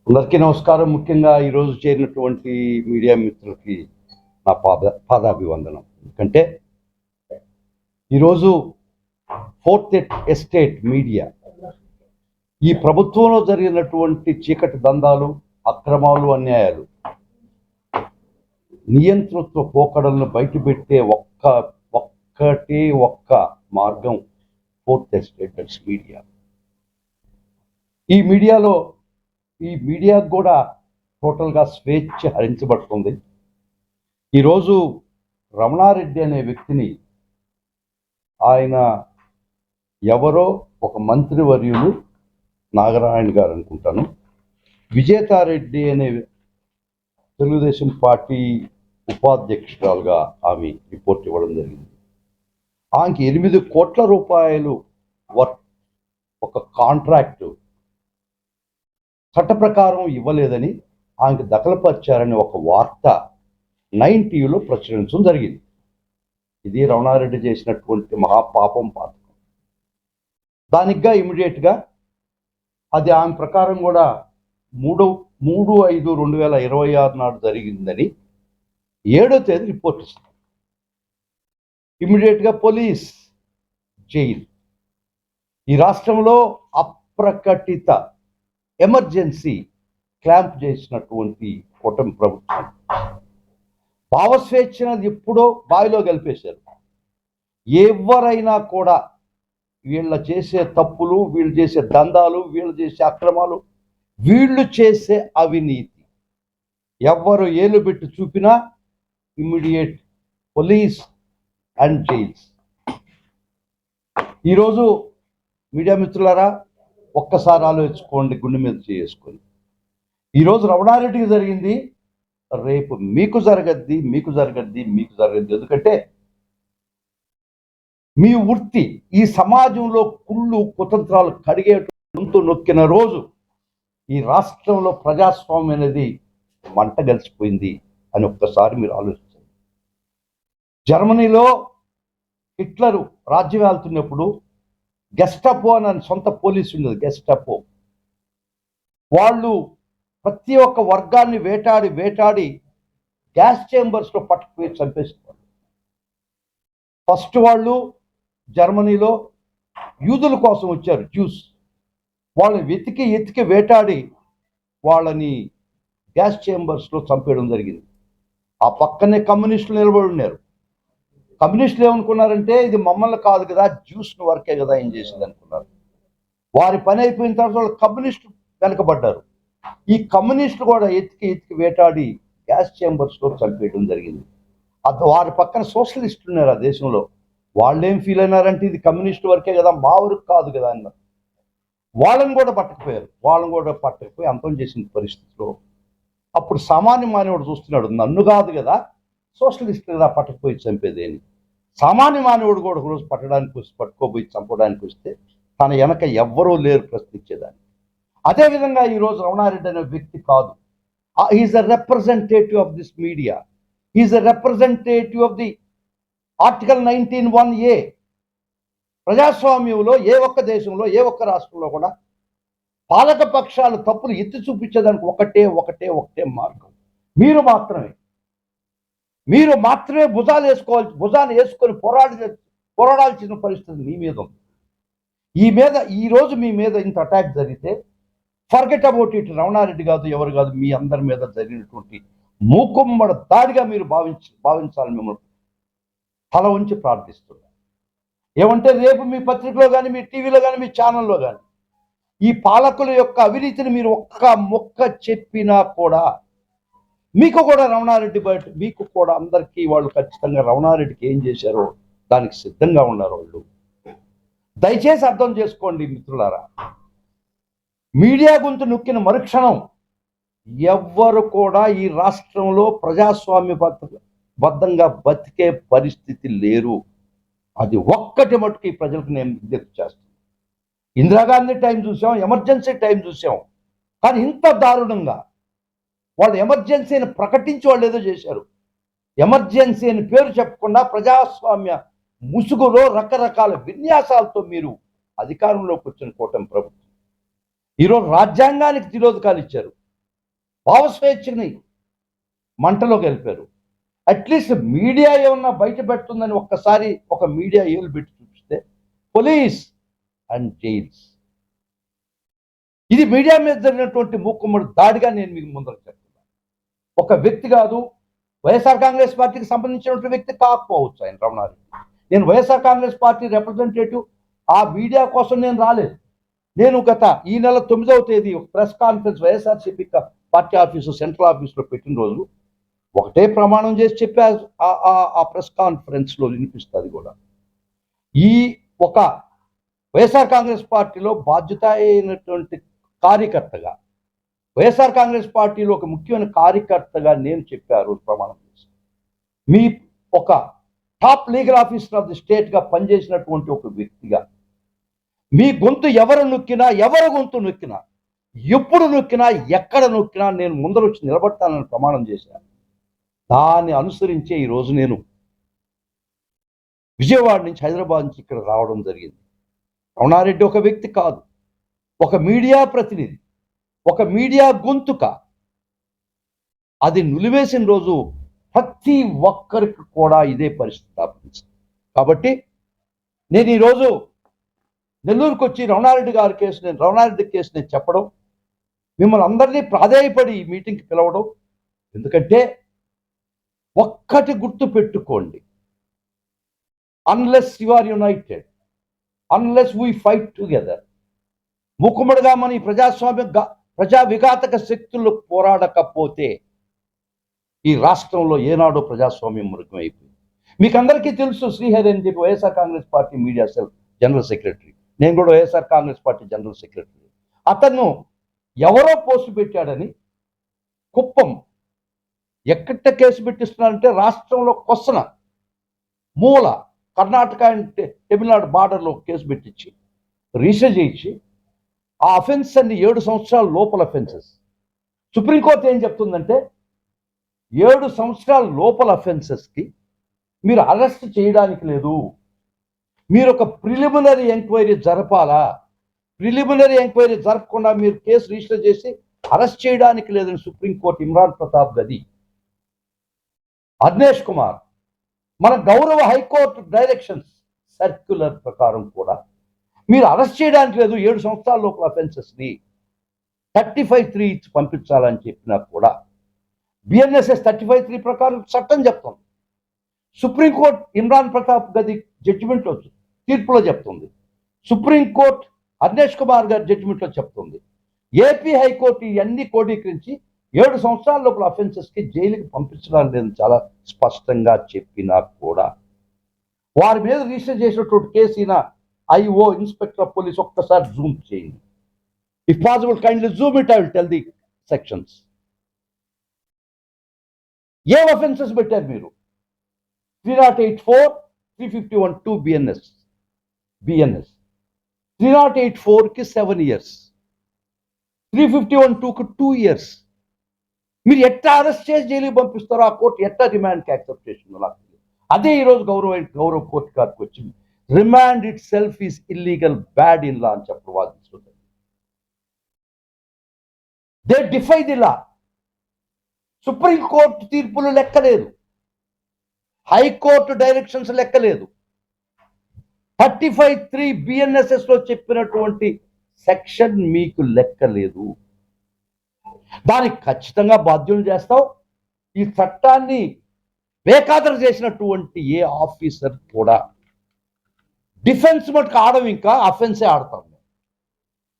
అందరికీ నమస్కారం. ముఖ్యంగా ఈరోజు చేరినటువంటి మీడియా మిత్రులకి నా పాదాభివందనం. ఎందుకంటే ఈరోజు ఫోర్త్ ఎస్టేట్ మీడియా ఈ ప్రభుత్వంలో జరిగినటువంటి చీకటి దందాలు, అక్రమాలు, అన్యాయాలు, నియంతృత్వ పోకడలను బయటపెట్టే ఒక్క మార్గం ఫోర్త్ ఎస్టేట్ మీడియా. ఈ మీడియాకు కూడా టోటల్గా స్వేచ్ఛ హరించబడుతుంది. ఈరోజు రమణారెడ్డి అనే వ్యక్తిని, ఆయన ఎవరో ఒక మంత్రివర్యులు నాగరాయణ గారు అనుకుంటాను, విజేతారెడ్డి అనే తెలుగుదేశం పార్టీ ఉపాధ్యక్షురాలుగా ఆమె రిపోర్ట్ ఇవ్వడం జరిగింది. ఆమెకి 8 కోట్ల రూపాయలు వర్క్ ఒక కాంట్రాక్టు చట్ట ప్రకారం ఇవ్వలేదని ఆమెకు దఖలుపరిచారని ఒక వార్త 9 టీవీలో ప్రచురించడం జరిగింది. ఇది రమణారెడ్డి చేసినటువంటి మహాపాపం పాతకం. దానికిగా ఇమీడియట్గా అది ఆమె ప్రకారం కూడా 3/5/2026 నాడు జరిగిందని 7వ తేదీ రిపోర్ట్ ఇస్తుంది. ఇమీడియట్గా పోలీస్ జైలు. ఈ రాష్ట్రంలో అప్రకటిత ఎమర్జెన్సీ క్లాంప్ చేసినటువంటి కూటమి ప్రభుత్వం భావస్వేచ్ఛను ఎప్పుడో బావిలో కలిపేశారు. ఎవరైనా కూడా వీళ్ళ చేసే తప్పులు, వీళ్ళు చేసే దందాలు, వీళ్ళు చేసే అక్రమాలు, వీళ్ళు చేసే అవినీతి ఎవరు ఏలు పెట్టి చూపినా ఇమ్మీడియట్ పోలీస్ అండ్ జైల్స్. ఈరోజు మీడియా మిత్రులారా, ఒక్కసారి ఆలోచించుకోండి, గుండె మీద చేసుకొని. ఈరోజు రమణారెడ్డికి జరిగింది, రేపు మీకు జరగద్ది. ఎందుకంటే మీ వృత్తి ఈ సమాజంలో కుళ్ళు కుతంత్రాలు కడిగే గొంతు నొక్కిన రోజు ఈ రాష్ట్రంలో ప్రజాస్వామ్యం అనేది మంట గలిచిపోయింది అని ఒక్కసారి మీరు ఆలోచించండి. జర్మనీలో హిట్లరు రాజ్యం వెళ్తున్నప్పుడు గెస్టాపో అని సొంత పోలీసు ఉండేది, గెస్టాపో. వాళ్ళు ప్రతి ఒక్క వర్గాన్ని వేటాడి గ్యాస్ చేంబర్స్లో పట్టుకుపోయి చంపేసేవాళ్ళు. ఫస్ట్ వాళ్ళు జర్మనీలో యూదుల కోసం వచ్చారు, జ్యూస్. వాళ్ళని ఎతికి వేటాడి వాళ్ళని గ్యాస్ చేంబర్స్లో చంపేయడం జరిగింది. ఆ పక్కనే కమ్యూనిస్టులు నిలబడి ఉన్నారు. కమ్యూనిస్టులు ఏమనుకున్నారంటే, ఇది మమ్మల్ని కాదు కదా, జ్యూస్ను వరకే కదా ఏం చేసింది అనుకున్నారు. వారి పని అయిపోయిన తర్వాత వాళ్ళు కమ్యూనిస్టు వెనకబడ్డారు. ఈ కమ్యూనిస్టులు కూడా ఎతికి వేటాడి గ్యాస్ చేంబర్స్లో చంపేయడం జరిగింది. వారి పక్కన సోషలిస్టులు ఉన్నారు ఆ దేశంలో. వాళ్ళేం ఫీల్ అయినారంటే, ఇది కమ్యూనిస్టు వరకే కదా, మా ఊరికి కాదు కదా అన్నారు. వాళ్ళని కూడా పట్టకపోయి అంతం చేసిన పరిస్థితిలో అప్పుడు సామాన్య మానవుడు చూస్తున్నాడు, నన్ను కాదు కదా సోషలిస్ట్ కదా పట్టకపోయి చంపేదేని. సామాన్య మానవుడు కూడా ఒకరోజు పట్టుకోపోయి చంపడానికి వస్తే తన వెనక ఎవ్వరూ లేరు ప్రశ్నించేదాన్ని. అదేవిధంగా ఈరోజు రమణారెడ్డి అనే వ్యక్తి కాదు, is a representative of this media, is a representative of the article 19(1)A. ప్రజాస్వామ్యంలో ఏ ఒక్క దేశంలో, ఏ ఒక్క రాష్ట్రంలో కూడా పాలక పక్షాలు తప్పులు ఎత్తి చూపించేదానికి ఒకటే మార్గం. మీరు మాత్రమే భుజాలు వేసుకొని పోరాడాల్సిన పరిస్థితి మీ మీద ఉంది. ఈరోజు మీ మీద ఇంత అటాక్ జరిగితే ఫర్గెట్ అబౌట్ ఇట్. రమణారెడ్డి కాదు, ఎవరు కాదు, మీ అందరి మీద జరిగినటువంటి మూకుమ్మడ దాడిగా మీరు భావించాలని మిమ్మల్ని తల ఉంచి ప్రార్థిస్తున్నారు. ఏమంటే రేపు మీ పత్రికలో కానీ, మీ టీవీలో కానీ, మీ ఛానల్లో కానీ ఈ పాలకుల యొక్క అవినీతిని మీరు ఒక్క మొక్క చెప్పినా కూడా మీకు కూడా రమణారెడ్డి మీకు కూడా అందరికీ వాళ్ళు ఖచ్చితంగా రమణారెడ్డికి ఏం చేశారో దానికి సిద్ధంగా ఉన్నారు వాళ్ళు. దయచేసి అర్థం చేసుకోండి మిత్రులారా. మీడియా గొంతు నొక్కిన మరుక్షణం ఎవ్వరు కూడా ఈ రాష్ట్రంలో ప్రజాస్వామ్యబద్ధంగా బతికే పరిస్థితి లేరు. అది ఒక్కటి మటుకు ఈ ప్రజలకు నేను విజ్ఞప్తి చేస్తాను. ఇందిరాగాంధీ టైం చూసాం, ఎమర్జెన్సీ టైం చూసాం, కానీ ఇంత దారుణంగా వాళ్ళు ఎమర్జెన్సీని ప్రకటించి వాళ్ళు ఏదో చేశారు. ఎమర్జెన్సీ అని పేరు చెప్పకుండా ప్రజాస్వామ్య ముసుగులో రకరకాల విన్యాసాలతో మీరు అధికారంలోకి వచ్చిన కూటమి ప్రభుత్వం ఈరోజు రాజ్యాంగానికి తిరోధకాలు ఇచ్చారు. భావస్వేచ్ఛని మంటలో గెలిపారు. అట్లీస్ట్ మీడియా ఏమన్నా బయట పెడుతుందని ఒక్కసారి ఒక మీడియా ఏలు పెట్టి చూపిస్తే పోలీస్ అండ్ జైల్స్. ఇది మీడియా మీద జరిగినటువంటి మూకుమ్మడి దాడిగా నేను మీకు ముందర చెప్తున్నాను. ఒక వ్యక్తి కాదు, వైఎస్ఆర్ కాంగ్రెస్ పార్టీకి సంబంధించినటువంటి వ్యక్తి కాకపోవచ్చు ఆయన రమణారెడ్డి. నేను వైఎస్ఆర్ కాంగ్రెస్ పార్టీ రిప్రజెంటేటివ్, ఆ మీడియా కోసం నేను రాలేదు. నేను గత ఈ నెల 9వ తేదీ press conference YSRCP party office central ఆఫీసులో పెట్టిన రోజు ఒకటే ప్రమాణం చేసి చెప్పి ఆ ప్రెస్ కాన్ఫరెన్స్లో వినిపిస్తుంది కూడా. ఈ ఒక వైఎస్ఆర్ కాంగ్రెస్ పార్టీలో బాధ్యత అయినటువంటి కార్యకర్తగా, వైఎస్ఆర్ కాంగ్రెస్ పార్టీలో ఒక ముఖ్యమైన కార్యకర్తగా నేను చెప్పారు ప్రమాణం చేసి, మీ ఒక top legal officer of the స్టేట్గా పనిచేసినటువంటి ఒక వ్యక్తిగా మీ గొంతు ఎవరు నొక్కినా, ఎవరు గొంతు నొక్కినా, ఎప్పుడు నొక్కినా, ఎక్కడ నొక్కినా నేను ముందర వచ్చి నిలబడతానని ప్రమాణం చేశాను. దాన్ని అనుసరించే ఈరోజు నేను విజయవాడ నుంచి హైదరాబాద్ నుంచి ఇక్కడ రావడం జరిగింది. రమణారెడ్డి ఒక వ్యక్తి కాదు, ఒక మీడియా ప్రతినిధి, ఒక మీడియా గొంతుక. అది నులివేసిన రోజు ప్రతి ఒక్కరికి కూడా ఇదే పరిస్థితి స్థాపించింది. కాబట్టి నేను ఈరోజు నెల్లూరుకు వచ్చి రమణారెడ్డి కేసు నేను చెప్పడం, మిమ్మల్ని అందరినీ ప్రాధేయపడి ఈ మీటింగ్కి పిలవడం, ఎందుకంటే ఒక్కటి గుర్తు పెట్టుకోండి, unless you are united, unless we fight together, మూకుమ్మడిగా మన ఈ ప్రజా విఘాతక శక్తులు పోరాడకపోతే ఈ రాష్ట్రంలో ఏనాడో ప్రజాస్వామ్యం మృగం అయిపోయింది. మీకు అందరికీ తెలుసు, శ్రీహరి అని చెప్పి YSR Congress party media cell general secretary, నేను కూడా YSR Congress party general secretary. అతను ఎవరో పోస్టు పెట్టాడని కుప్పం ఎక్కడ కేసు పెట్టిస్తున్నారంటే రాష్ట్రంలో కొసన మూల కర్ణాటక అండ్ తమిళనాడు బార్డర్లో కేసు పెట్టించి రిజిస్టర్ చేయించి ఆ అఫెన్స్ అన్ని 7 సంవత్సరాల లోపల అఫెన్సెస్. సుప్రీంకోర్టు ఏం చెప్తుందంటే 7 సంవత్సరాల లోపల అఫెన్సెస్కి మీరు అరెస్ట్ చేయడానికి లేదు, మీరు ఒక ప్రిలిమినరీ ఎంక్వైరీ జరపాలా, ప్రిలిమినరీ ఎంక్వైరీ జరపకుండా మీరు కేసు రిజిస్టర్ చేసి అరెస్ట్ చేయడానికి లేదని సుప్రీంకోర్టు ఇమ్రాన్ ప్రతాప్ గది, అర్నేష్ కుమార్, మన గౌరవ హైకోర్టు డైరెక్షన్స్ సర్క్యులర్ ప్రకారం కూడా మీరు అరెస్ట్ చేయడానికి లేదు, 7 సంవత్సరాల లోపల అఫెన్సెస్ని 35(3) ఇచ్చి పంపించాలని చెప్పినా కూడా బిఎన్ఎస్ఎస్ 35(3) ప్రకారం చట్టం చెప్తుంది. సుప్రీంకోర్టు ఇమ్రాన్ ప్రతాప్ గది జడ్జిమెంట్లో తీర్పులో చెప్తుంది, సుప్రీంకోర్టు అర్నేష్ కుమార్ గారి జడ్జిమెంట్లో చెప్తుంది, ఏపీ హైకోర్టు ఇవన్నీ కోడీకరించి 7 సంవత్సరాల లోపల అఫెన్సెస్కి జైలుకి పంపించడం లేదని చాలా స్పష్టంగా చెప్పినా కూడా వారి మీద రిజిస్టర్ చేసినటువంటి కేసు ఈయన ఐఓ ఇన్స్పెక్టర్ ఆఫ్ పోలీస్ ఒక్కసారి జూమ్ చేయండి. If possible kindly Zoom it, I will tell the sections. A offences పెట్టారు మీరు? 308(4), 351(2) బిఎన్ఎస్ 308(4)కి 7 years, 351(2)కి 2 years. మీరు ఎట్లా అరెస్ట్ చేసి జైలుకి పంపిస్తారో ఆ కోర్టు ఎట్లా రిమాండ్కి యాక్సెప్ట్ చేసిందో నాకు తెలియదు. అదే ఈరోజు గౌరవ కోర్టు గారికి వచ్చింది, remand it self is illegal, bad in law అని చెప్పి వాదిస్తుంది. They defy the law. Supreme court తీర్పులు లెక్కలేదు, హైకోర్టు డైరెక్షన్స్ లెక్కలేదు, 35(3) బిఎన్ఎస్ఎస్ లో చెప్పినటువంటి సెక్షన్ మీకు లెక్కలేదు. దానికి ఖచ్చితంగా బాధ్యులు చేస్తాం. ఈ చట్టాన్ని బేఖాతరు చేసినటువంటి ఏ ఆఫీసర్ కూడా డిఫెన్స్ మటుకు ఆడడం, ఇంకా అఫెన్సే ఆడతాం.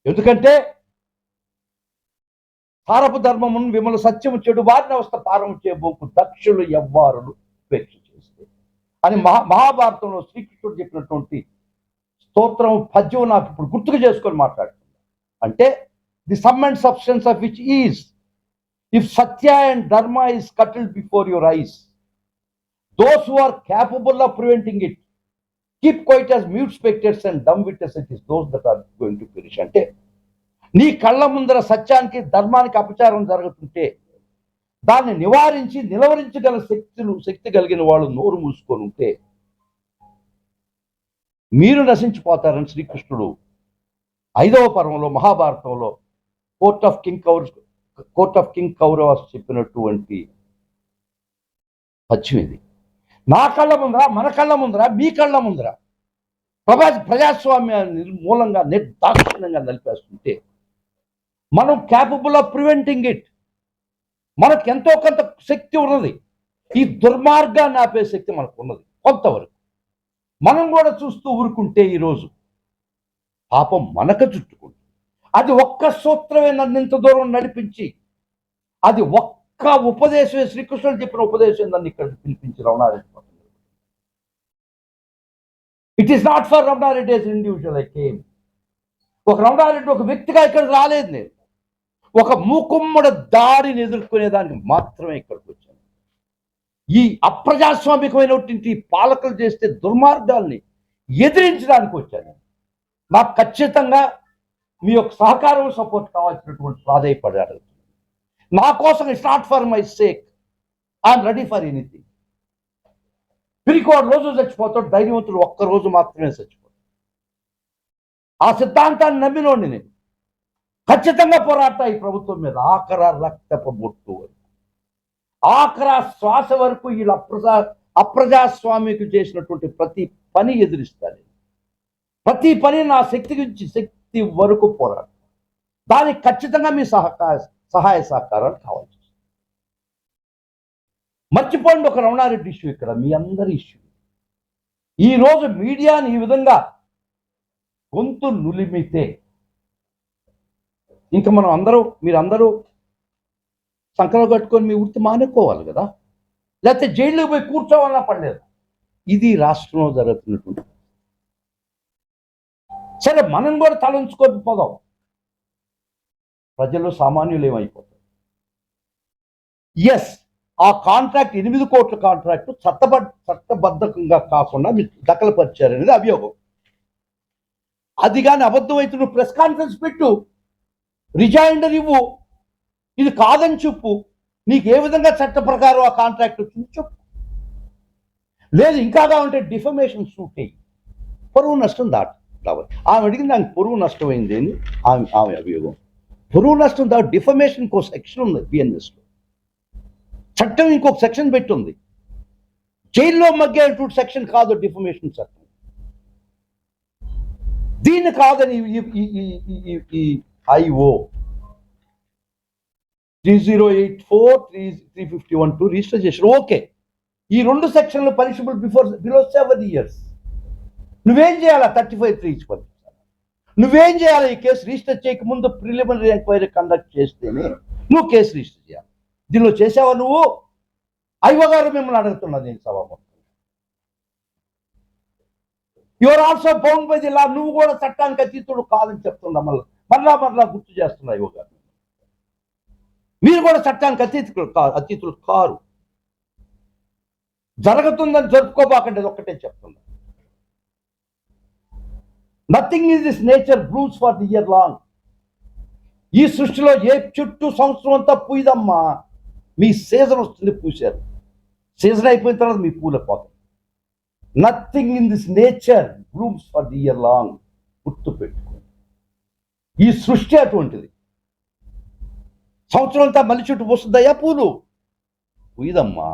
ఎందుకంటే తారపు ధర్మమును విమల సత్యము చెడు వారిని అవస్థ పారము చేయబోకు దక్షులు ఎవ్వారులు ఉపేక్ష చేస్తే అని మహాభారతంలో శ్రీకృష్ణుడు చెప్పినటువంటి స్తోత్రం పద్యం నాకు ఇప్పుడు గుర్తుకు చేసుకొని మాట్లాడుతుంది. అంటే the sum and substance of which is, if satya and dharma is curtailed before your eyes, those who are capable of preventing it keep quiet as mute spectators and dumb witnesses is those that are going to perish. అంటే నీ కళ్ళ ముందర సత్యానికి ధర్మానికి అపచారం జరుగుతుంటే దాన్ని నివారించి నిలవరించగల శక్తి కలిగిన వాళ్ళు నోరు మూసుకొని ఉంటే మీరు నశించిపోతారని శ్రీకృష్ణుడు 5వ పర్వంలో మహాభారతంలో court of king Kaurav court of king Kauravas చెప్పినటువంటి పద్యం ఇది. నా కళ్ళ ముందర, మన కళ్ళ ముందర, మీ కళ్ళ ముందర ప్రజాస్వామ్యాన్ని మూలంగా నిర్దాక్షిణ్యంగా నలిపేస్తుంటే మనం క్యాపబుల్ ఆఫ్ ప్రివెంటింగ్ ఇట్. మనకు ఎంతో కొంత శక్తి ఉన్నది. ఈ దుర్మార్గాన్ని ఆపే శక్తి మనకు ఉన్నది కొంతవరకు. మనం కూడా చూస్తూ ఊరుకుంటే ఈరోజు పాపం మనకు చుట్టుకుంటుంది. అది ఒక్క సూత్రమే నన్ను ఇంత దూరం నడిపించి, అది ఒక్క ఉపదేశమే, శ్రీకృష్ణుడు చెప్పిన ఉపదేశం నన్ను ఇక్కడ పిలిపించి Ramana Reddy. It is not for Ramana Reddy as individual I came. ఒక రమణారెడ్డి ఒక వ్యక్తిగా ఇక్కడ రాలేదు నేను. ఒక మూకుమ్మడ దాడిని ఎదుర్కొనేదానికి మాత్రమే ఇక్కడికి వచ్చాను. ఈ అప్రజాస్వామికమైనటువంటి పాలకులు చేస్తే దుర్మార్గాల్ని ఎదిరించడానికి వచ్చాను. నాకు ఖచ్చితంగా మీ యొక్క సహకారం, సపోర్ట్ కావాల్సినటువంటి ప్రాధాయపడారు. నా కోసం it's not for my sake, I'm ready for anything. పిరికోడు రోజు చచ్చిపోతాడు, ధైర్యవంతుడు ఒక్కరోజు మాత్రమే చచ్చిపోతాడు. ఆ సిద్ధాంతాన్ని నమ్మినోడిని నేను. ఖచ్చితంగా పోరాడతా ఈ ప్రభుత్వం మీద ఆఖరా రక్తపు బొట్టు వరకు, ఆఖరా శ్వాస వరకు. వీళ్ళు అప్రజాస్వామికి చేసినటువంటి ప్రతి పని ఎదిరిస్తాను. ప్రతి పని నా శక్తి గురించి శక్తి వరకు పోరాడు. దానికి ఖచ్చితంగా మీ సహాయ సహకారాలు కావాలి. మర్చిపోండి ఒక రమణారెడ్డి ఇష్యూ ఇక్కడ మీ అందరి ఇష్యూ. ఈరోజు మీడియాని ఈ విధంగా గొంతు నులిమితే ఇంకా మనం మీరందరూ సంకలం కట్టుకొని మీ వృత్తి మానుకోవాలి కదా, లేకపోతే జైల్లోకి పోయి కూర్చోవాలన్నా పడలేదు. ఇది రాష్ట్రంలో జరుగుతున్నటువంటి. సరే, మనం కూడా తలంచుకొని పోదాం. ప్రజలు సామాన్యులు ఏమైపోతారు. ఎస్, ఆ కాంట్రాక్ట్ 8 కోట్ల కాంట్రాక్ట్ చట్టబద్ధంగా కాకుండా మీరు దఖలుపరిచారనేది అభియోగం. అది కానీ అబద్ధం అయితే నువ్వు ప్రెస్ కాన్ఫరెన్స్ పెట్టు, రిజైండర్ ఇవ్వు, ఇది కాదని చెప్పు. నీకు ఏ విధంగా చట్ట ప్రకారం ఆ కాంట్రాక్ట్ వచ్చింది చెప్పు. లేదు ఇంకా కావాలంటే డిఫమేషన్ సూట్ అయ్యి పరువు నష్టం రావాలి. ఆమె అడిగింది దానికి పొరుగు నష్టం అయింది అని ఆమె అభియోగం. పొరుగు నష్టం డిఫమేషన్ ఇంకో సెక్షన్ ఉంది బిఎన్ఎస్లో. చట్టం ఇంకొక సెక్షన్ పెట్టుంది. జైల్లో మగ్గేటువంటి సెక్షన్ కాదు డిఫమేషన్ చట్టం. దీన్ని కాదని ఐఓ 3084-351 రిజిస్టర్ చేశారు. ఓకే, ఈ 2 సెక్షన్లు పనిషబుల్ బిలో 7 years. నువ్వేం చేయాలా? 35(3) ఇచ్చి పంపించాలి. నువ్వేం చేయాలి? ఈ కేసు రిజిస్టర్ చేయకముందు ప్రిలిమినరీ ఎంక్వైరీ కండక్ట్ చేస్తేనే నువ్వు కేసు రిజిస్టర్ చేయాలి. దీనిలో చేసావా నువ్వు? ఐఓ గారు మిమ్మల్ని అడుగుతున్నది నేను సభాముఖంగా. Your also bound by the law. నువ్వు కూడా చట్టానికి అతీతుడు కాదని చెప్తున్నా. మరలా గుర్తు చేస్తున్నా ఐఓ గారు. మీరు కూడా చట్టానికి అతీతులు కారు. జరుగుతుందని జరుపుకోబాకండి, ఒక్కటే చెప్తున్నా. Nothing is this nature blues for the year long. ఈ సృష్టిలో ఏ చుట్టూ సంవత్సరం అంతా పూయదమ్మా. మీ సీజన్ వస్తుంది, పూసారు. సీజన్ అయిపోయిన తర్వాత మీ పూల పోతాయి. Nothing in this nature blooms for the year long. గుర్తు పెట్టుకోండి, ఈ సృష్టి అటువంటిది. సంవత్సరం అంతా మల్లి చుట్టూ పోస్తుందయ్యా పూలు? పూయదమ్మా.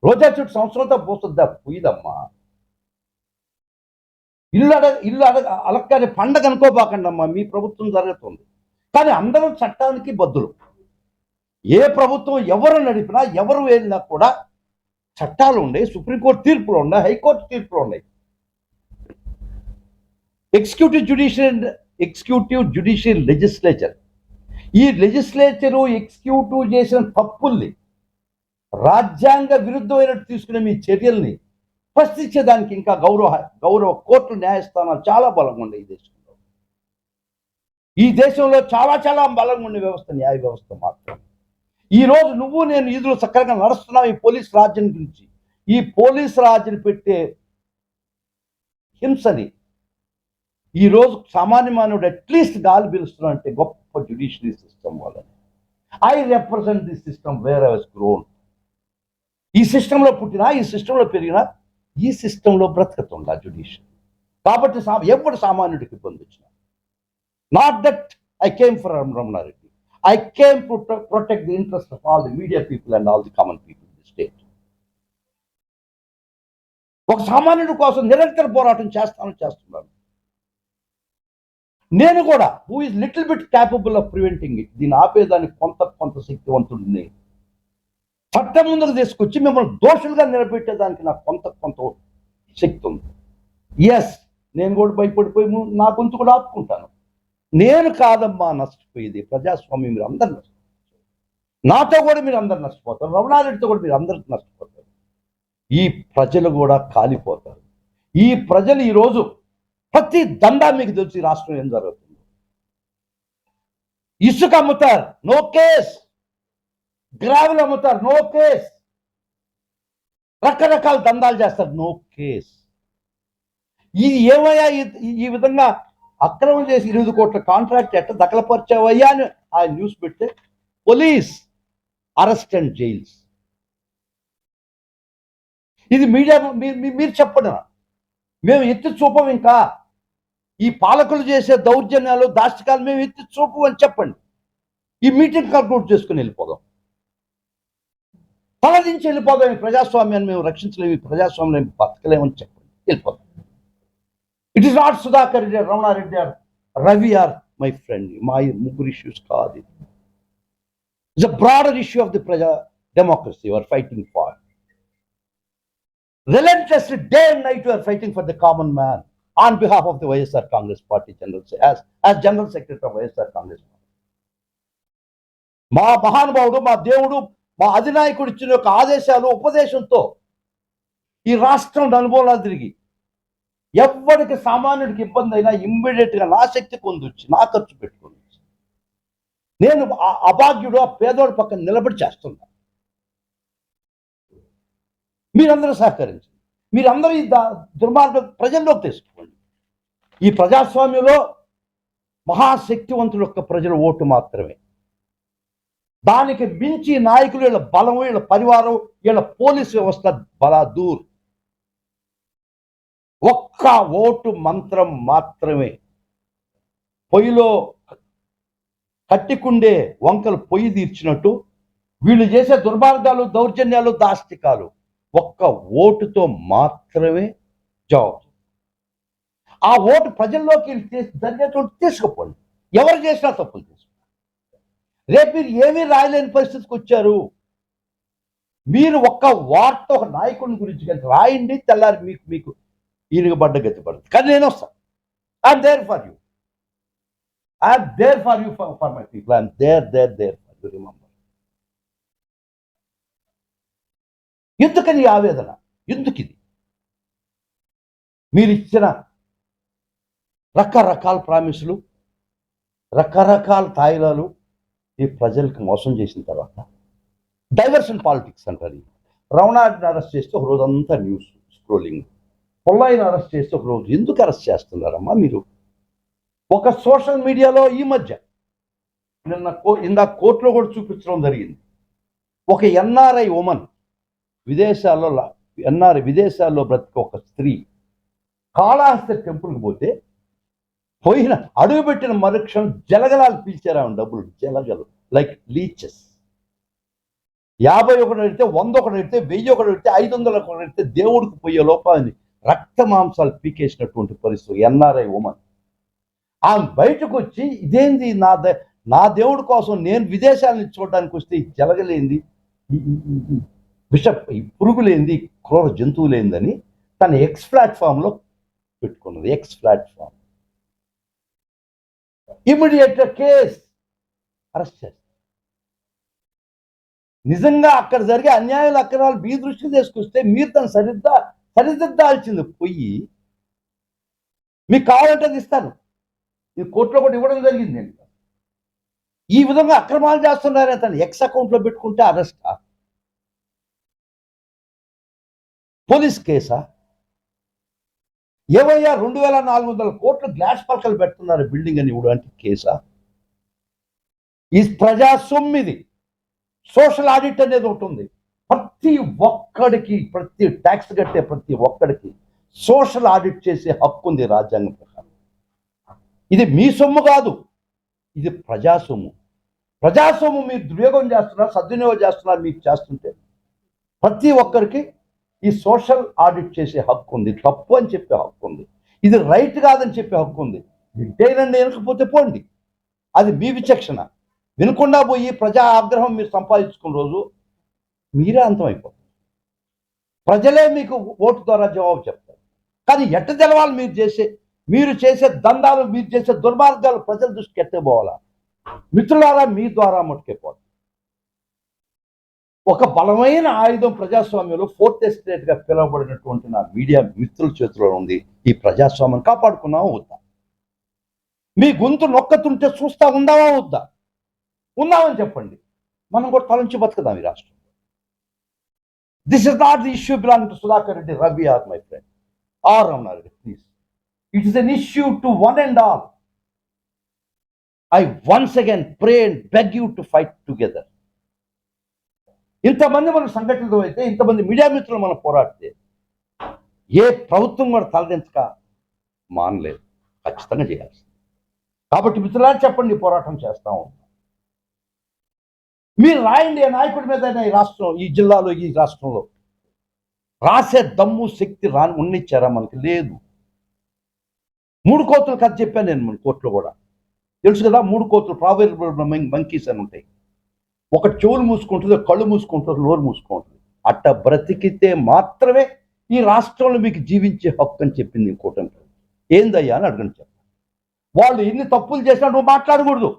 రోజా చుట్టూ సంవత్సరం అంతా పోస్తుందా? పూయదమ్మా. ఇల్లు అలక్కని పండగ అనుకోబాకండి అమ్మా. మీ ప్రభుత్వం జరుగుతుంది, కానీ అందరం చట్టానికి బద్దులు. ఏ ప్రభుత్వం ఎవరు నడిపినా, ఎవరు వెళ్ళినా కూడా చట్టాలు ఉన్నాయి, సుప్రీంకోర్టు తీర్పులు ఉన్నాయి, హైకోర్టు తీర్పులు ఉన్నాయి. ఎగ్జిక్యూటివ్ జ్యుడిషియల్ లెజిస్లేచర్, ఈ లెజిస్లేచరు ఎగ్జిక్యూటివ్ చేసిన తప్పుల్ని, రాజ్యాంగ విరుద్ధమైనట్టు తీసుకునే మీ చర్యల్ని ప్రశ్నించేదానికి ఇంకా గౌరవ కోర్టు న్యాయస్థానాలు చాలా బలంగా ఉన్నాయి ఈ దేశంలో చాలా బలంగా ఉండే వ్యవస్థ న్యాయ వ్యవస్థ మాత్రం. ఈ రోజు నువ్వు నేను ఈదులు చక్కగా నడుస్తున్నావు ఈ పోలీస్ రాజ్యం గురించి. ఈ పోలీస్ రాజ్యం పెట్టే హింసని ఈరోజు సామాన్య మానవుడు అట్లీస్ట్ గాలి పీలుస్తున్నా అంటే గొప్ప జ్యుడిషియరీ సిస్టమ్ వాళ్ళని. I represent this system where I was grown. ఈ సిస్టంలో పుట్టినా, ఈ సిస్టంలో పెరిగినా, ఈ సిస్టంలో బ్రతకతుందా జ్యుడిషియరీ. కాబట్టి ఎప్పుడు సామాన్యుడికి ఇబ్బంది వచ్చినా, not that I came from Ramana Reddy, I came to protect the interest of all the media people and all the common people in the state. ఒక సామాన్యుడి కోసం నిరంతర పోరాటం చేస్తున్నాను. నేను కూడా who is little bit capable of preventing it, దీన్ని ఆపేదానికి కొంత శక్తివంతుడిని చట్టం ముందుకు తీసుకొచ్చి మిమ్మల్ని దోషులుగా నిలబెట్టేదానికి నాకు కొంత శక్తి ఉంది. ఎస్, నేను కూడా భయపడిపోయి నా గొంతు కూడా ఆపుకుంటాను. నేను కాదమ్మా నష్టపోయేది ప్రజాస్వామ్యం, మీరు అందరు నష్టపోతారు. నాతో కూడా మీరు అందరు నష్టపోతారు, రమణారెడ్డితో కూడా మీరు అందరు నష్టపోతారు. ఈ ప్రజలు కూడా కాలిపోతారు. ఈ ప్రజలు ఈరోజు ప్రతి దండా మీకు తెలిసి రాష్ట్రం ఏం జరుగుతుంది. ఇసుక అమ్ముతారు, నో కేస్. గ్రావెల్ అమ్ముతారు, నో కేస్. రకరకాల దందాలు చేస్తారు, నో కేస్. ఇది ఏమయ్యా ఈ విధంగా అక్రమం చేసి 20 కోట్ల కాంట్రాక్ట్ ఎట్ట దఖలపరిచావయ్యా అని ఆ న్యూస్ పెడితే పోలీస్ అరెస్ట్ అండ్ జైల్స్. ఇది మీడియా మీరు చెప్పండి. మేము ఎత్తి చూపం, ఇంకా ఈ పాలకులు చేసే దౌర్జన్యాలు దాష్టికాలు మేము ఎత్తి చూపం అని చెప్పండి. ఈ మీటింగ్ కంక్లూడ్ చేసుకుని వెళ్ళిపోదాం, తలదించి వెళ్ళిపోదాం. ఈ ప్రజాస్వామ్యాన్ని మేము రక్షించలేము, ఈ ప్రజాస్వామ్యాన్ని బతకలేమని చెప్పండి, వెళ్ళిపోదాం. It is not Sudhakar Reddy, Ramana Reddy or Ravi or my friend. మా ముగ్గురు ఇష్యూస్ కాదు. It's a broader issue of the ప్రజా democracy you are fighting for. Relentlessly, day and night, you are fighting for the common man on behalf of the YSR Congress Party as General Secretary of YSR Congress Party. మా మహానుభావుడు, మా దేవుడు, మా అధినాయకుడు ఇచ్చిన యొక్క ఆదేశాలు, ఉపదేశంతో ఈ రాష్ట్రం అనుభవాలు తిరిగి ఎవరికి సామాన్యుడికి ఇబ్బంది అయినా ఇమ్మీడియట్ గా నా శక్తి పొందొచ్చి, నా ఖర్చు పెట్టుకుని నేను అభాగ్యుడు, ఆ పేదోడు పక్కన నిలబడి చేస్తున్నా. మీరందరూ సహకరించండి. మీరందరూ ఈ దుర్మార్గం ప్రజల్లోకి తీసుకోండి. ఈ ప్రజాస్వామ్యంలో మహాశక్తివంతుల యొక్క ప్రజల ఓటు మాత్రమే. దానికి మించి నాయకులు, వీళ్ళ బలం, వీళ్ళ పరివారం, వీళ్ళ పోలీసు వ్యవస్థ బలాదూర్. ఒక్క ఓటు మంత్రం మాత్రమే. పొయ్యిలో కట్టికుండే వంకలు పొయ్యి తీర్చినట్టు వీళ్ళు చేసే దుర్మార్గాలు, దౌర్జన్యాలు, దాష్టికాలు ఒక్క ఓటుతో మాత్రమే జవాబు. ఆ ఓటు ప్రజల్లోకి జరిగేటువంటి తీసుకుపోండి. ఎవరు చేసినా తప్పులు తీసుకోండి. రేపు మీరు ఏమీ రాయలేని పరిస్థితికి వచ్చారు. మీరు ఒక్క వార్త ఒక నాయకుడి గురించి కానీ రాయండి, తెల్లారి మీకు ఈయనబడ్డ గతి పడుతుంది. కానీ నేను వస్తాను. I'm there for you, I'm there for you, for my people. I'm there for you. Remember. ఎందుకని ఆవేదన, ఎందుకు ఇది? మీరు ఇచ్చిన రకరకాల ప్రామిసులు, రకరకాల తాయిలాలు ఈ ప్రజలకు మోసం చేసిన తర్వాత డైవర్షన్ పాలిటిక్స్ అంటారు. రమణారెడ్డిని అరెస్ట్ చేస్తే ఒక రోజంతా న్యూస్ స్క్రోలింగ్, పొల్లాయిని అరెస్ట్ చేస్తే ఒక రోజు. ఎందుకు అరెస్ట్ చేస్తున్నారమ్మా మీరు? ఒక సోషల్ మీడియాలో ఈ మధ్య ఇందాక కోర్టులో కూడా చూపించడం జరిగింది. ఒక ఎన్ఆర్ఐ ఉమెన్, విదేశాల్లో బ్రతికే ఒక స్త్రీ కాళహస్తి టెంపుల్కి పోతే పోయిన అడుగుపెట్టిన మరుక్షణం జలగలాలు పీల్చారా డబ్బులు, జలగలు లైక్ లీచెస్. 51 అడిగితే, 100 అడిగితే, 1000 అడిగితే, 500 అడిగితే దేవుడికి పోయే లోపాన్ని రక్త మాంసాలు పీకేసినటువంటి పరిస్థితి. ఎన్ఆర్ఐ ఉమెన్ ఆమె బయటకు వచ్చి ఇదేంది, నా దేవుడి కోసం నేను విదేశాల నుంచి చూడడానికి వస్తే ఈ జలగలేంది, ఈ పురుగులేంది, క్రూర జంతువులేందని తన ఎక్స్ ప్లాట్ఫామ్లో పెట్టుకున్నది. X platform immediate case, arrest చేస్తారు. నిజంగా అక్కడ జరిగే అన్యాయాలు, అక్రమాలు మీ దృష్టికి తీసుకొస్తే మీరు తను సరిదిద్దాల్సింది పోయి మీకు కావాలంటే అది ఇస్తాను. ఇది కోర్టులో కూడా ఇవ్వడం జరిగింది. నేను ఈ విధంగా అక్రమాలు చేస్తున్నారని తను ఎక్స్ అకౌంట్లో పెట్టుకుంటే అరెస్టా, పోలీస్ కేసా? ఏవయ్యా 2400 కోట్లు గ్లాస్ పలకలు పెడుతున్నారు బిల్డింగ్ అని ఇవ్వడం అంటే కేసా? ఈ ప్రజా సొమ్మిది. సోషల్ ఆడిట్ అనేది ఒకటి ఉంది. ప్రతి ఒక్కడికి, ప్రతి ట్యాక్స్ కట్టే ప్రతి ఒక్కడికి సోషల్ ఆడిట్ చేసే హక్కు ఉంది రాజ్యాంగం ప్రకారం. ఇది మీ సొమ్ము కాదు, ఇది ప్రజా సొమ్ము. ప్రజాస్వామ్యం మీరు దుర్యోగం చేస్తున్నారు, సద్వినియోగం చేస్తున్నారు. మీకు చేస్తుంటే ప్రతి ఒక్కరికి ఈ సోషల్ ఆడిట్ చేసే హక్కు ఉంది, తప్పు అని చెప్పే హక్కు ఉంది, ఇది రైట్ కాదని చెప్పే హక్కు ఉంది. వింటేనండి, వినకపోతే పోండి, అది మీ విచక్షణ. వినకుండా పోయి ప్రజా ఆగ్రహం మీరు సంపాదించుకున్న రోజు మీరే అంతమైపోతారు. ప్రజలే మీకు ఓటు ద్వారా జవాబు చెప్తారు. కానీ ఎట్ట తెలవాలి మీరు చేసే దందాలు, మీరు చేసే దుర్మార్గాలు ప్రజల దృష్టికి ఎట్టే పోవాలా? మిత్రులారా, మీ ద్వారా మట్టుకెళ్ళిపోతుంది. ఒక బలమైన ఆయుధం ప్రజాస్వామ్యంలో ఫోర్త్ ఎస్టేట్ గా పిలువబడినటువంటి నా మీడియా మిత్రుల చేతిలో ఉంది. ఈ ప్రజాస్వామ్యం కాపాడుకున్నావా వద్దా? మీ గొంతు నొక్కతుంటే చూస్తా ఉందావా వద్దా? ఉన్నామని చెప్పండి, మనం కూడా తలంచి బతుకుదాం ఈ రాష్ట్రం. This is not the issue belong to Sudhakar Reddy, Ravi or my friend or Ramana Reddy, please. It is an issue to one and all. I once again pray and beg you to fight together. ఇంతమంది మన సంఘటనలు అయితే, ఇంతమంది మీడియా మిత్రులు మనం పోరాడితే ఏ ప్రభుత్వం కూడా తలదించక మానలేదు, ఖచ్చితంగా చేయాల్సింది. కాబట్టి మిత్రులారా చెప్పండి, పోరాటం చేస్తాము. మీరు రాయండి, ఏ నాయకుడి మీద ఈ రాష్ట్రం, ఈ జిల్లాలో, ఈ రాష్ట్రంలో రాసే దమ్ము శక్తి ఉన్నిచ్చారా? మనకి లేదు. 3 కోతులు కథ చెప్పాను నేను మన కోర్టులో కూడా, తెలుసు కదా. 3 కోతులు ప్రాబెబుల్ మంకీస్ అని ఉంటాయి. ఒకటి చెవులు మూసుకుంటుంది, కళ్ళు మూసుకుంటుంది, నోరు మూసుకుంటుంది. అట్ట బ్రతికితే మాత్రమే ఈ రాష్ట్రంలో మీకు జీవించే హక్కు అని చెప్పింది ఇంకోటి. ఏందయ్యా అని అడగని చెప్పాలి. వాళ్ళు ఎన్ని తప్పులు చేసినా నువ్వు మాట్లాడకూడదు,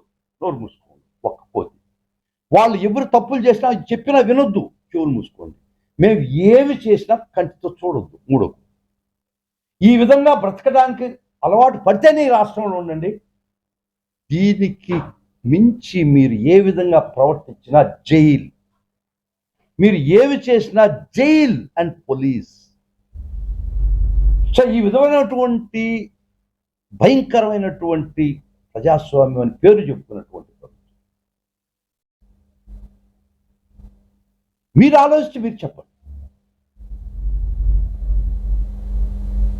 నోరు మూసుకోండి, ఒక్క కోతి. వాళ్ళు ఎవరు తప్పులు చేసినా చెప్పినా వినొద్దు, చెవులు మూసుకోండి. మేము ఏమి చేసినా కంటితో చూడొద్దు, మూడోకు. ఈ విధంగా బ్రతకడానికి అలవాటు పడితేనే ఈ రాష్ట్రంలో ఉండండి. దీనికి మించి మీరు ఏ విధంగా ప్రవర్తించినా జైల్, మీరు ఏమి చేసినా జైల్ అండ్ పోలీస్. సో ఈ విధమైనటువంటి భయంకరమైనటువంటి ప్రజాస్వామ్యం అని పేరు చెప్పుకున్నటువంటి మీరు ఆలోచించి మీరు చెప్పండి.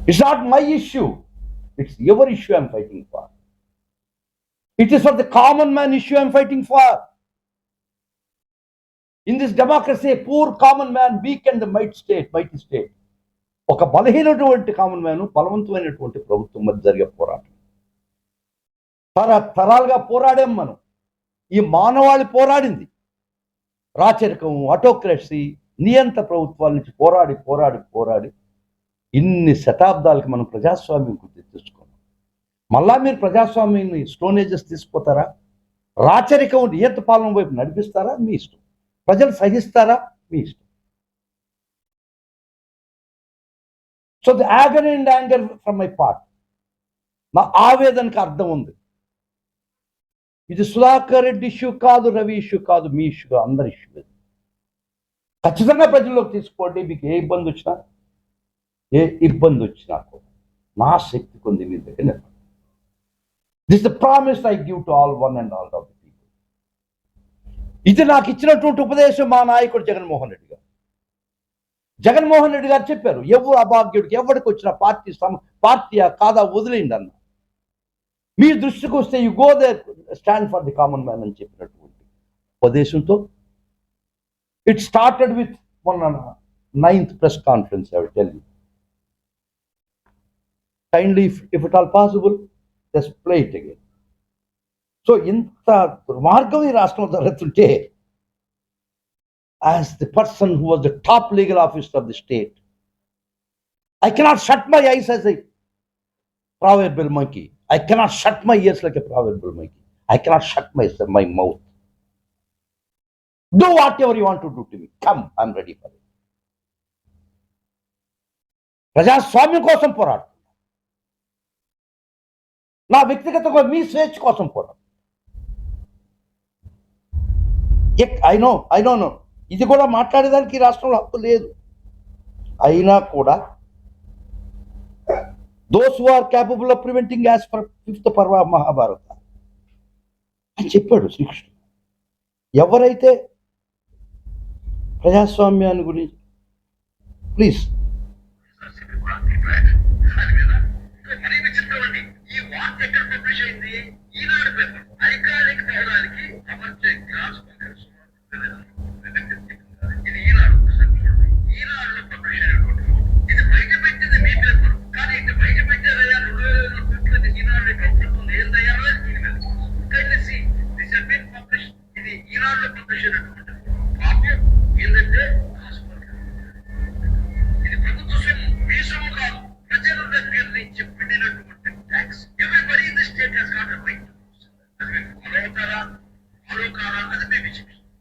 It's not my issue, it's your issue I'm fighting for. It is for the common man issue I am fighting for. In this democracy, a poor common man weakened the mighty state. ఒక బలహీనటువంటి common man, బలవంతమైనటువంటి ప్రభుత్వం మధ్య జరిగే పోరాటం. తరాలుగా పోరాడాం మనం. ఈ మానవాళి పోరాడింది. రాచరికం, ఆటోక్రసీ, నియంత ప్రభుత్వాల నుంచి పోరాడి పోరాడి పోరాడి ఇన్ని శతాబ్దాలకి మనం ప్రజాస్వామ్యం గుర్తు తెచ్చుకున్నాం. మళ్ళా మీరు ప్రజాస్వామ్యాన్ని స్టోనేజెస్ తీసుకుపోతారా? రాచరికం, నియంత పాలన వైపు నడిపిస్తారా? మీ ఇష్టం. ప్రజలు సహిస్తారా? మీ ఇష్టం. So the agony and anger from my part, నా ఆవేదనకు అర్థం ఉంది. ఇది సుధాకర్ రెడ్డి ఇష్యూ కాదు, రవి ఇష్యూ కాదు, మీ ఇష్యూ, అందరి ఇష్యూ. ఖచ్చితంగా ప్రజల్లోకి తీసుకోండి. మీకు ఏ ఇబ్బంది వచ్చినా కూడా నా శక్తి కొంది మీ దగ్గర. This the promise I give to all, one and all of the people. ఇది నాకు ఇచ్చినటువంటి ఉపదేశం మా నాయకుడు జగన్మోహన్ రెడ్డి గారు. జగన్మోహన్ రెడ్డి గారు చెప్పారు, ఎవరు అభాగ్యుడికి ఎవరికి వచ్చిన పార్టీ కాదా వదిలేయండి అన్న. మీ దృష్టికి వస్తే you go there, stand for the common man అని చెప్పినటువంటి ఉపదేశంతో ఇట్ స్టార్టెడ్ విత్ మొన్న 9th press conference. I will tell you kindly, if it all possible, just play it again. So ఇంత దుర్మార్గం ఈ రాష్ట్రంలో జరుగుతుంటే, as the person who was the top legal officer of the state, I cannot shut my eyes as a proverbial monkey. I cannot shut my ears like a proverbial monkey. I cannot shut my mouth. Do whatever you want to do to me. Come, I'm ready for it. ప్రజాస్వామ్యం కోసం పోరాడు, నా వ్యక్తిగతంగా మీ స్వేచ్ఛ కోసం పోరాడు. I know ఇది కూడా మాట్లాడేదానికి ఈ రాష్ట్రంలో హక్కు లేదు. అయినా కూడా those who are capable of preventing as for 5th parva Mahabharata అని చెప్పాడు శ్రీకృష్ణుడు. ఎవరైతే ప్రజాస్వామ్యాన్ని గురించి, ప్లీజ్ ఈ వార్త ఎక్కడ పబ్లిష్ అయింది? ఈనాడు పేపర్ ఐకానిక్ అవడానికి అమర్చే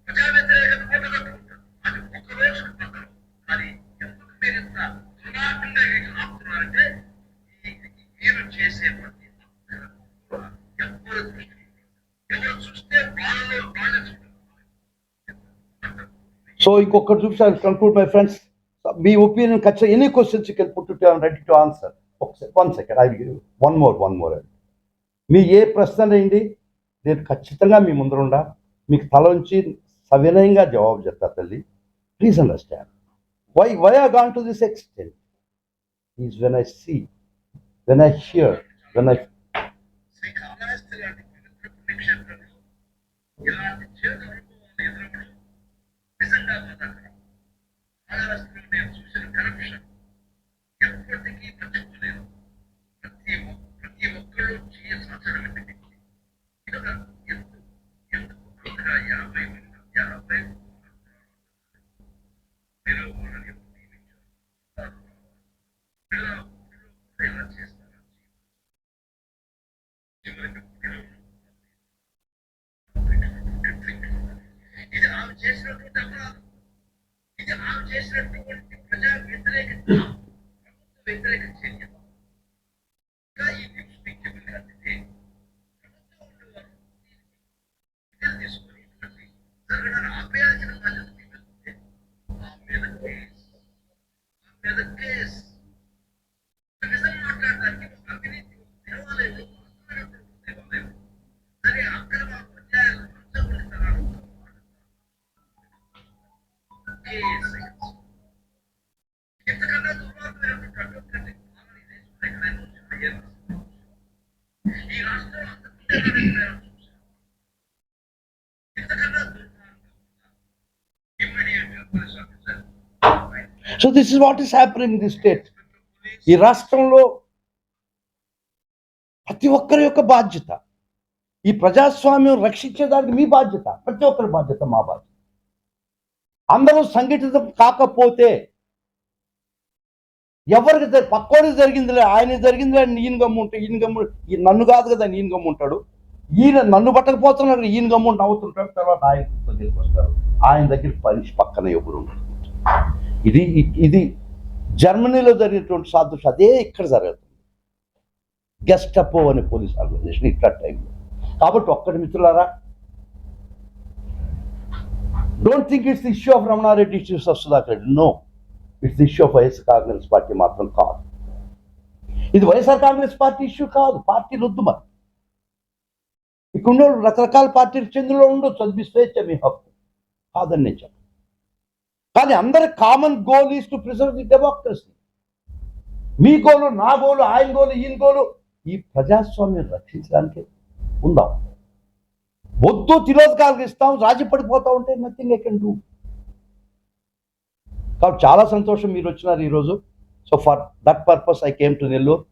ప్రజా వ్యతిరేకత మూటగట్టుకుంటారు. అది ఒక రోజు పక్కన. కానీ ఎందుకు మీరు ఇంత దుర్మార్గంగా వీటిని ఆపుతున్నారంటే మీరు చేసే ప్రతి ఎవరు దృష్టి ఎవరు చూస్తే వాళ్ళ సో ఇంకొకటి చూపిస్తాను. కంక్లూడ్ మై ఫ్రెండ్స్, మీ ఒపీనియన్ ఖచ్చితంగా any questions you can put it, I'm ready to answer. One second, I give one more. మీ ఏ ప్రశ్న అయింది నేను ఖచ్చితంగా మీ ముందరుండా మీకు తల ఉంచి సవినయంగా జవాబు చెప్తా తల్లి. Please understand why I gone to this extent is when I see, when I hear, when I Srikalahasti లాంటి పవిత్ర పుణ్యక్షేత్రంలో ఇలాంటి చేదు అనుభవాలు ఎదురవ్వడం నిజంగా బాధాకరం. కాళహస్తిలో నేను చూసిన కరప్షన్ ఎప్పటికీ మర్చిపోలేదు. ప్రతి ఒక్కళ్ళు సాచడం ఎందుకు కొత్తగా 50 మీరు వాళ్ళని ఎందుకు నియమించారు? ఇలా ఇలా చేస్తారా? చివరికి ఇది ఆమె చేసినటువంటి అపరాధం. ఇది ఆమె చేసినటువంటి ప్రజా వ్యతిరేక ప్రభుత్వ వ్యతిరేక చర్య. ఇంకా ఈ న్యూస్ పిక్చబుల్ అంటే ప్రభుత్వం ఉండేవారు చర్యలు తీసుకొని ఇటువంటి జరగడాన్ని ఆపేయాల్సిన బాధ్యత తీసుకుంటే ఆ మీద కేసు నిజం మాట్లాడడానికి ఒక అవినీతి దేవాలయం దేవాలయం సరే అక్రమ అన్యాయాలు పంచబడితనాలు ఇంతకన్నా దుర్మార్గమైనటువంటి అడ్వకేట్ పాలన ఈ దేశంలో ఎక్కడైనా వచ్చారా? ఈ రాష్ట్రంలో అంత ఇంతకన్నా దుర్మార్గం immediate police officer. So this is what is happening in the state. ఈ రాష్ట్రంలో ప్రతి ఒక్కరి యొక్క బాధ్యత, ఈ ప్రజాస్వామ్యం రక్షించేదానికి మీ బాధ్యత, ప్రతి ఒక్కరి బాధ్యత, మా బాధ్యత. అందరూ సంఘటితం కాకపోతే ఎవరికి పక్కోడికి జరిగిందిలే, ఆయన జరిగిందిలే, ఈయన గమ్ముంటే ఈయన గమ్ము, నన్ను కాదు కదా ఈయన గమ్ముంటాడు, ఈయన నన్ను పట్టకపోతున్నాడు ఈయన గమ్ముంటు నవ్వుతుంటాడు. తర్వాత ఆయన దగ్గరికి వస్తారు, ఆయన దగ్గర పని పక్కన ఎవరు ఉండరు. ఇది జర్మనీలో జరిగినటువంటి సాదృశ్యం అదే ఇక్కడ జరుగుతుంది. గెస్టపో అనే పోలీస్ ఆర్గనైజేషన్ ఇట్లా టైంలో. కాబట్టి ఒక్కటి మిత్రులారా, don't think it's the issue of Ramana Reddy, issues of Sudhakar Reddy. No, it's the issue of YSR Congress party మాత్రం కాదు. ఇది వైఎస్ఆర్ కాంగ్రెస్ పార్టీ ఇష్యూ కాదు, పార్టీలు వద్దు. మరి ఇక్కడ రకరకాల పార్టీలు చెందులో ఉండొచ్చు, అది మీ స్వేచ్ఛ, మీ హక్కు, కాదని నేను చెప్పను. కానీ అందరి common goal is to preserve the democracy. మీ గోలు, నా గోలు, ఆయన గోలు, ఈయన గోలు ఈ ప్రజాస్వామ్యం రక్షించడానికి ఉందాం. వద్దు తిరోధకాలకు ఇస్తాం, రాజీ పడిపోతా ఉంటే నథింగ్ ఐ కెన్ డూ. కాబట్టి చాలా సంతోషం మీరు వచ్చినారు ఈరోజు. So for that purpose I came to Nellore.